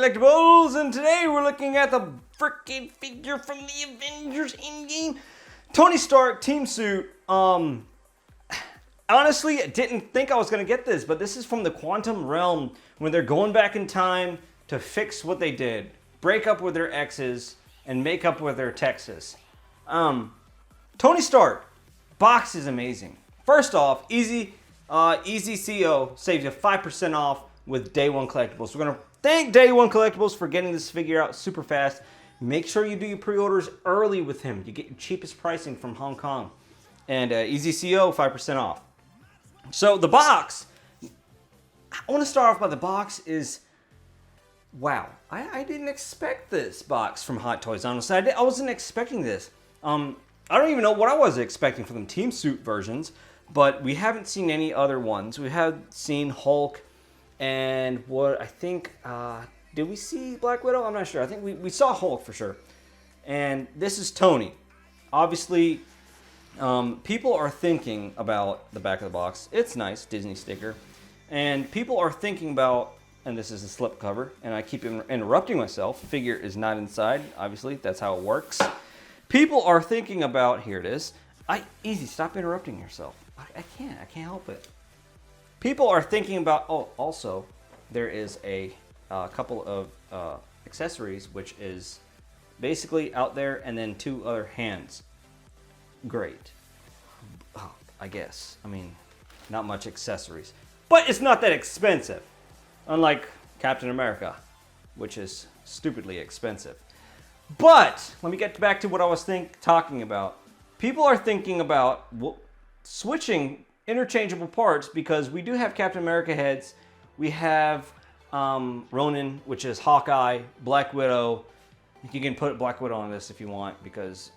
Collectibles, and today we're looking at the freaking figure from the Avengers Endgame. Tony Stark team suit. Honestly, I didn't think I was going to get this, but this is from the quantum realm when they're going back in time to fix what they did. Break up with their exes and make up with their Texas. Tony Stark. Box is amazing. First off, EZCZ saves you 5% off with Day One Collectibles. We're going to thank Day One Collectibles for getting this figure out super fast. Make sure you do your pre-orders early with him. You get your cheapest pricing from Hong Kong. And EZCZ, 5% off. So the box, I want to start off by the box is, wow. I didn't expect this box from Hot Toys, honestly. I wasn't expecting this. I don't even know what I was expecting for them team suit versions, but we haven't seen any other ones. We have seen Hulk and what I think, did we see Black Widow? I'm not sure. I think we saw Hulk for sure. And this is Tony. Obviously, people are thinking about the back of the box. It's nice, Disney sticker. And people are thinking about, and this is a slip cover, and I keep interrupting myself. Figure is not inside, obviously. That's how it works. People are thinking about, here it is. Easy, stop interrupting yourself. I can't help it. People are thinking about, oh, also, there is a couple of accessories, which is basically out there, and then two other hands. Great. Oh, I guess. I mean, not much accessories. But it's not that expensive. Unlike Captain America, which is stupidly expensive. But, let me get back to what I was talking about. People are thinking about switching interchangeable parts because we do have Captain America heads. We have Ronin, which is Hawkeye, Black Widow. You can put Black Widow on this if you want, because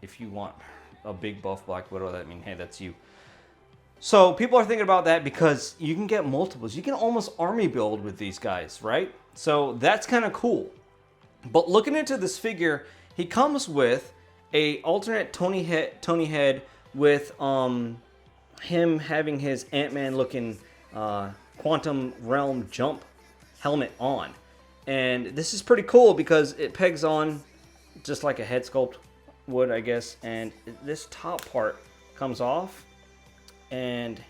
if you want a big buff Black Widow, that means, hey, that's you. So people are thinking about that because you can get multiples. You can almost army build with these guys, right? So that's kind of cool. But looking into this figure, he comes with a alternate Tony head with him having his Ant-Man looking quantum realm jump helmet on. And this is pretty cool because it pegs on just like a head sculpt would, I guess. And this top part comes off and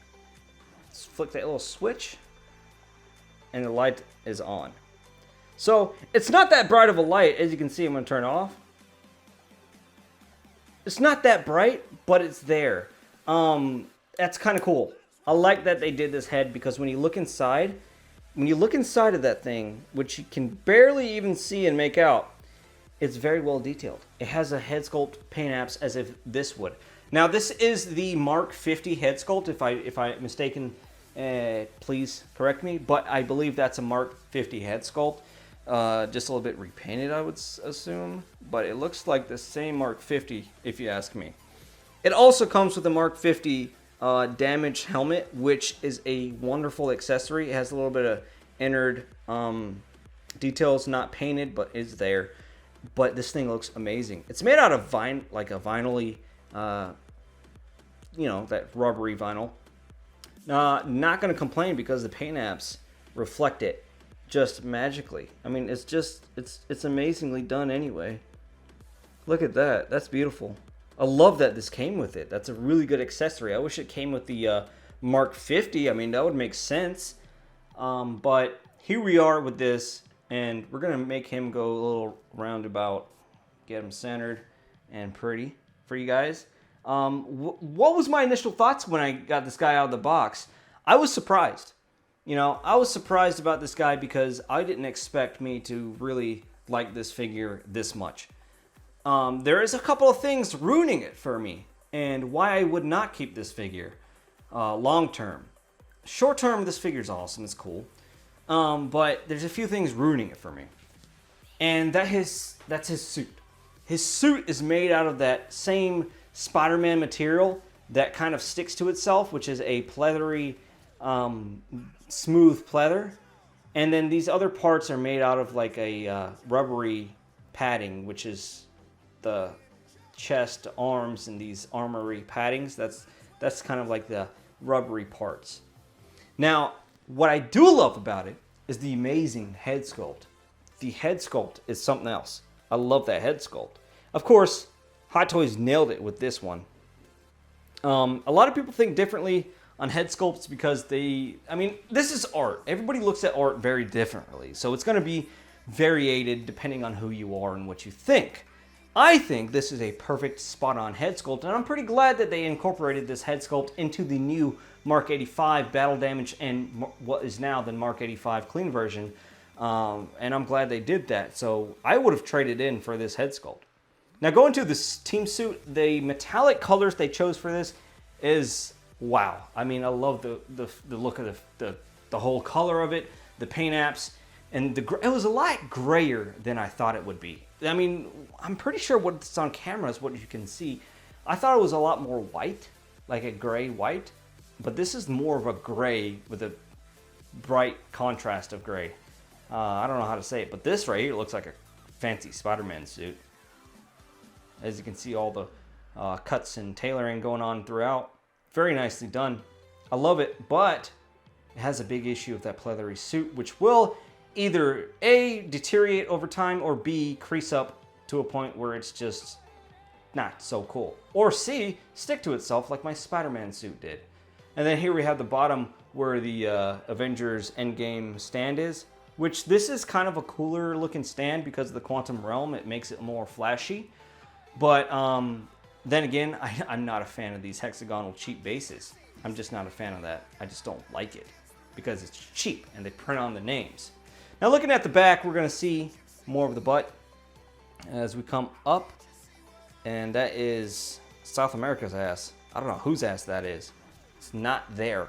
flick that little switch and the light is on. So it's not that bright of a light, as you can see. I'm going to turn it off. It's not that bright, but it's there. That's kind of cool. I like that they did this head because when you look inside of that thing, which you can barely even see and make out, it's very well detailed. It has a head sculpt paint apps as if this would. Now this is the Mark 50 head sculpt. If I'm mistaken, please correct me. But I believe that's a Mark 50 head sculpt. Just a little bit repainted, I would assume, but it looks like the same Mark 50 if you ask me. It also comes with a Mark 50 damaged helmet, which is a wonderful accessory. It has a little bit of entered details, not painted, but is there. But this thing looks amazing. It's made out of like a vinyl-y, that rubbery vinyl. Not going to complain because the paint apps reflect it just magically. I mean, it's amazingly done anyway. Look at that. That's beautiful. I love that this came with it. That's a really good accessory. I wish it came with the Mark 50. I mean, that would make sense. But here we are with this, and we're going to make him go a little roundabout, get him centered and pretty for you guys. What was my initial thoughts when I got this guy out of the box? I was surprised. I was surprised about this guy because I didn't expect me to really like this figure this much. There is a couple of things ruining it for me and why I would not keep this figure long term. Short term, this figure is awesome. It's cool. But there's a few things ruining it for me. And that's his suit. His suit is made out of that same Spider-Man material that kind of sticks to itself, which is a pleathery, smooth pleather, and then these other parts are made out of like a rubbery padding, which is the chest, arms, and these armory paddings. That's kind of like the rubbery parts. Now, what I do love about it is the amazing head sculpt. the head sculpt is something else. I love that head sculpt. Of course, Hot Toys nailed it with this one. A lot of people think differently on head sculpts because this is art. Everybody looks at art very differently. So it's going to be variated depending on who you are and what you think. I think this is a perfect spot-on head sculpt, and I'm pretty glad that they incorporated this head sculpt into the new Mark 85 Battle Damage and what is now the Mark 85 clean version, and I'm glad they did that. So I would have traded in for this head sculpt. Now going to this team suit, the metallic colors they chose for this is wow. I mean, I love the look of the whole color of it, the paint apps, and it was a lot grayer than I thought it would be. I mean, I'm pretty sure what's on camera is what you can see. I thought it was a lot more white, like a gray white, but this is more of a gray with a bright contrast of gray. I don't know how to say it, but this right here looks like a fancy Spider-Man suit. As you can see, all the cuts and tailoring going on throughout. Very nicely done. I love it, but it has a big issue with that pleathery suit, which will either A, deteriorate over time, or B, crease up to a point where it's just not so cool. Or C, stick to itself like my Spider-Man suit did. And then here we have the bottom where the Avengers Endgame stand is, which this is kind of a cooler looking stand because of the quantum realm. It makes it more flashy. But then again, I'm not a fan of these hexagonal cheap bases. I'm just not a fan of that. I just don't like it because it's cheap and they print on the names. Now looking at the back, we're going to see more of the butt as we come up. And that is South America's ass. I don't know whose ass that is. It's not there.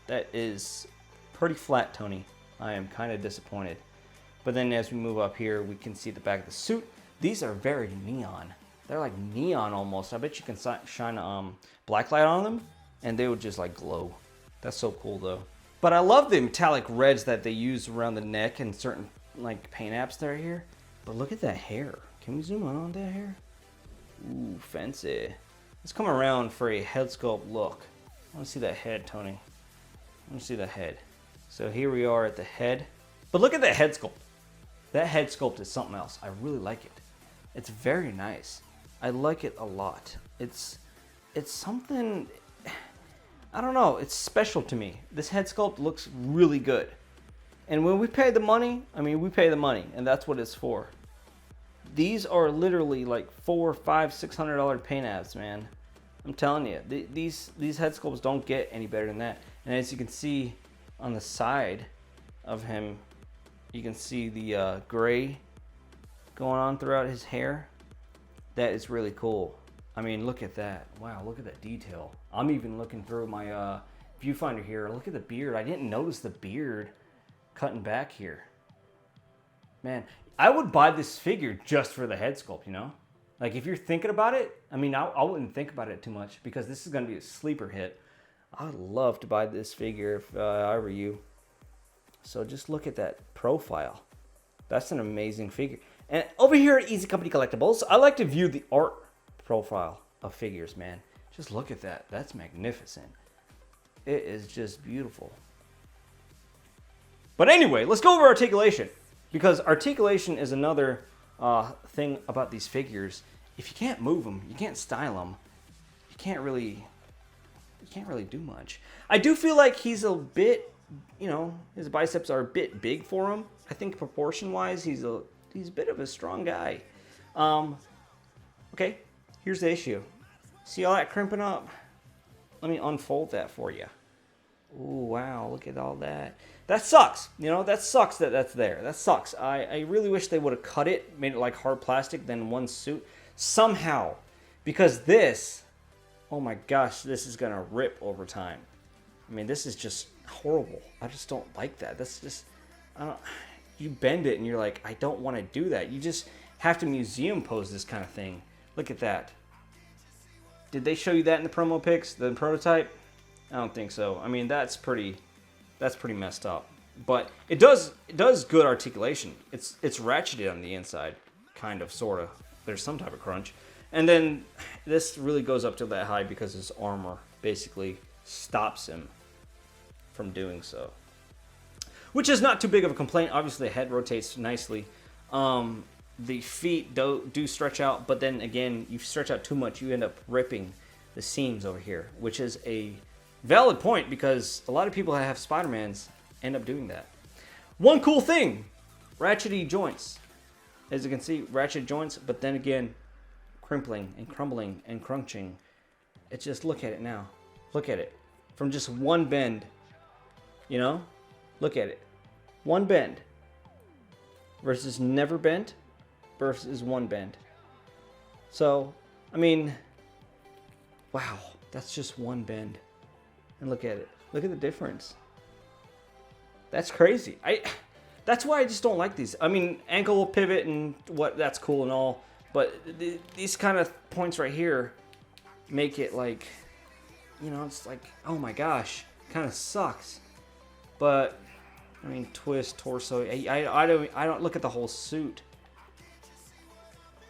That is pretty flat, Tony. I am kind of disappointed. But then as we move up here, we can see the back of the suit. These are very neon. They're like neon almost. I bet you can shine black light on them and they would just like glow. That's so cool though. But I love the metallic reds that they use around the neck and certain like paint apps that are here. But look at that hair. Can we zoom in on that hair? Ooh, fancy. Let's come around for a head sculpt look. I want to see that head, Tony. I want to see the head. So here we are at the head. But look at that head sculpt. That head sculpt is something else. I really like it. It's very nice. I like it a lot. It's something, I don't know, it's special to me. This head sculpt looks really good. And when we pay the money, I mean, we pay the money, and that's what it's for. These are literally like $400, $500, $600 paint apps, man. I'm telling you, these head sculpts don't get any better than that. And as you can see on the side of him, you can see the gray going on throughout his hair. That is really cool. I mean, look at that. Wow, look at that detail. I'm even looking through my viewfinder here. Look at the beard. I didn't notice the beard cutting back here. Man, I would buy this figure just for the head sculpt, you know? Like, if you're thinking about it, I mean, I wouldn't think about it too much because this is going to be a sleeper hit. I would love to buy this figure if I were you. So just look at that profile. That's an amazing figure. And over here at Easy Company Collectibles, I like to view the art profile of figures, man. Just look at that. That's magnificent. It is just beautiful. But anyway, let's go over articulation. Because articulation is another thing about these figures. If you can't move them, you can't style them, you can't really do much. I do feel like he's a bit, you know, his biceps are a bit big for him. I think proportion-wise, he's a bit of a strong guy. Okay, here's the issue. See all that crimping up? Let me unfold that for you. Ooh, wow, look at all that. That sucks. You know, that sucks that that's there. That sucks. I really wish they would have cut it, made it like hard plastic, then one suit. Somehow. Because this, oh my gosh, this is going to rip over time. I mean, this is just horrible. I just don't like that. That's just, you bend it and you're like, I don't want to do that. You just have to museum pose this kind of thing. Look at that. Did they show you that in the promo pics, the prototype? I don't think so. I mean, that's pretty messed up. But it does good articulation. It's ratcheted on the inside, kind of, sort of. There's some type of crunch. And then this really goes up to that high because his armor basically stops him from doing so. which is not too big of a complaint. Obviously, the head rotates nicely. The feet do stretch out, but then again, you stretch out too much, you end up ripping the seams over here, which is a valid point because a lot of people that have Spider-Mans end up doing that. One cool thing, ratchety joints. As you can see, ratchet joints, but then again, crimpling and crumbling and crunching. It's just, look at it now. Look at it. From just one bend, you know? Look at it. One bend versus never bent versus one bend. So, I mean, wow, that's just one bend. And look at it. Look at the difference. That's crazy. That's why I just don't like these. I mean, ankle pivot and what, that's cool and all, but these kind of points right here make it like, you know, it's like, oh my gosh, kind of sucks. But I mean, twist, torso. I don't look at the whole suit.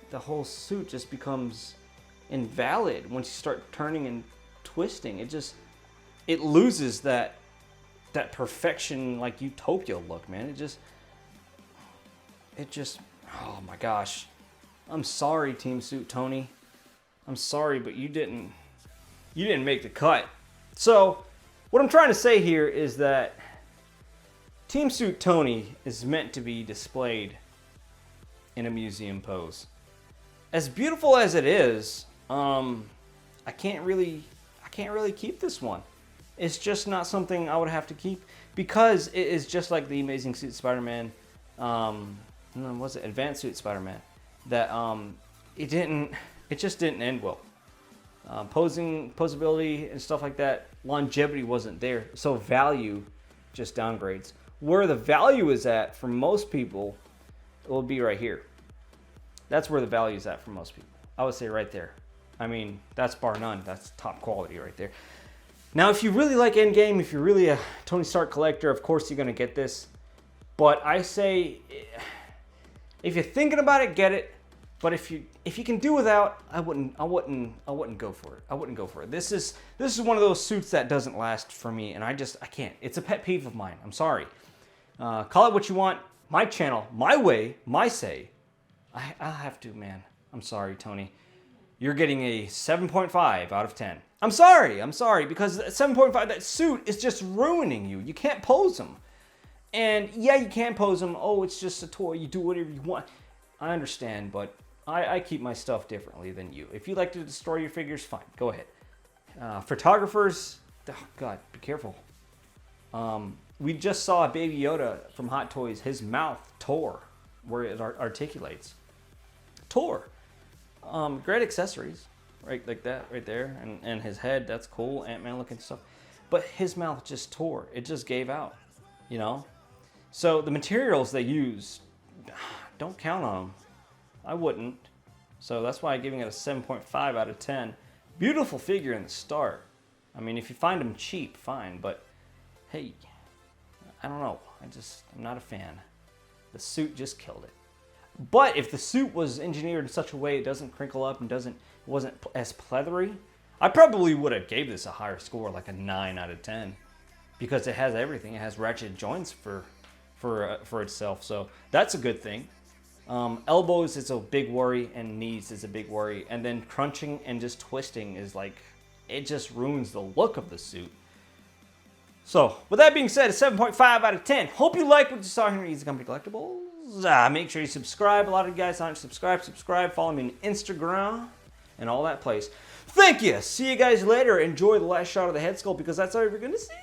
The whole suit just becomes invalid once you start turning and twisting. It loses that perfection, like utopia look, man. It just, oh my gosh. I'm sorry, Team Suit Tony. I'm sorry, but you didn't make the cut. So, what I'm trying to say here is that Team Suit Tony is meant to be displayed in a museum pose. As beautiful as it is, I can't really keep this one. It's just not something I would have to keep because it is just like the Amazing Suit Spider-Man, was it Advanced Suit Spider-Man? That it just didn't end well. Posability and stuff like that, longevity wasn't there, so value just downgrades. Where the value is at for most people, it will be right here. That's where the value is at for most people. I would say right there. I mean, that's bar none. That's top quality right there. Now, if you really like Endgame, if you're really a Tony Stark collector, of course you're gonna get this. But I say, if you're thinking about it, get it. But if you can do without, I wouldn't go for it. I wouldn't go for it. This is one of those suits that doesn't last for me, and I can't. It's a pet peeve of mine. I'm sorry. Call it what you want. My channel, my way, my say. I have to, man. I'm sorry, Tony. You're getting a 7.5 out of 10. I'm sorry, because 7.5, that suit is just ruining you. You can't pose them. And yeah, you can pose them. Oh, it's just a toy. You do whatever you want. I understand, but I keep my stuff differently than you. If you like to destroy your figures, fine, go ahead. Photographers, oh God, be careful. We just saw Baby Yoda from Hot Toys. His mouth tore where it articulates. Tore. Great accessories, right, like that right there, and his head, that's cool, Ant-Man looking stuff. But his mouth just tore. It just gave out, you know? So the materials they use, don't count on them. I wouldn't. So that's why I'm giving it a 7.5 out of 10. Beautiful figure in the start. I mean, if you find them cheap, fine, but hey, I don't know. I'm not a fan. The suit just killed it. But if the suit was engineered in such a way it doesn't crinkle up and wasn't as pleathery, I probably would have gave this a higher score, like a 9 out of 10, because it has everything. It has ratchet joints for itself, so that's a good thing. Elbows is a big worry, and knees is a big worry, and then crunching and just twisting is like, it just ruins the look of the suit. So, with that being said, a 7.5 out of 10. Hope you liked what you saw here at EZCZ Collectibles. Make sure you subscribe. A lot of you guys aren't subscribe. Follow me on Instagram and all that place. Thank you. See you guys later. Enjoy the last shot of the head sculpt because that's all you're going to see.